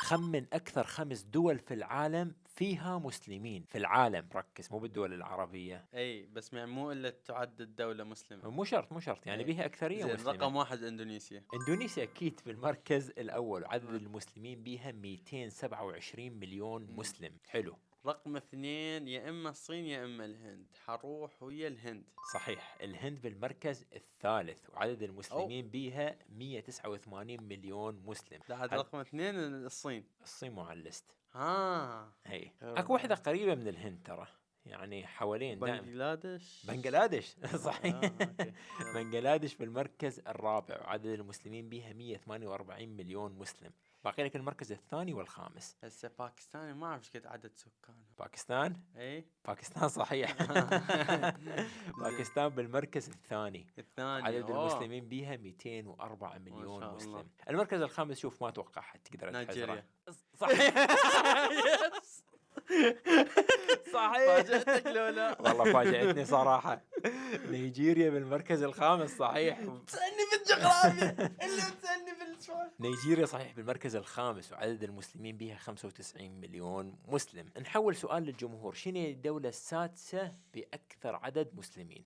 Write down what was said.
خمن أكثر 5 دول في العالم فيها مسلمين، في العالم، ركز مو بالدول العربية. اي بس يعني مو الا تعد الدولة مسلمة. مو شرط يعني اي بيها أكثرية زين، مسلمة. رقم واحد اندونيسيا. إندونيسيا أكيد بالمركز الأول، وعدد آه. المسلمين بيها 227 مليون مم. مسلم. حلو. رقم اثنين يا اما الصين يا اما الهند، حروح ويا الهند. صحيح، الهند بالمركز الثالث، وعدد او المسلمين بيها 189 مليون مسلم. بعد هل رقم اثنين الصين. الصين مو على الليست. ها. هي اكو وحدة آه. قريبة من الهند ترى، يعني حوالين دائما. بنغلاديش. بنغلاديش صحيح. اوكي يلا. بنغلاديش بالمركز الرابع، وعدد المسلمين بيها 148 مليون مسلم. باقي لك المركز الثاني والخامس. هسه باكستان ما اعرف ايش قد عدد سكانها. باكستان. اي. باكستان صحيح. زين. باكستان بالمركز الثاني، الثاني وعدد اوه. المسلمين بيها 204 ما مليون شاء الله. مسلم. المركز الخامس شوف ما اتوقع حد تقدر تحزره. نيجيريا. صح. يس. صحيح. فاجأتك لو لا. والله فاجأتني صراحة. نيجيريا بالمركز الخامس صحيح. بتسألني في الجغرافيا اللي بتسألني في السؤال. نيجيريا صحيح بالمركز الخامس، وعدد المسلمين بها 95 مليون مسلم. نحول سؤال للجمهور، شنو هي الدولة السادسة بأكثر عدد مسلمين؟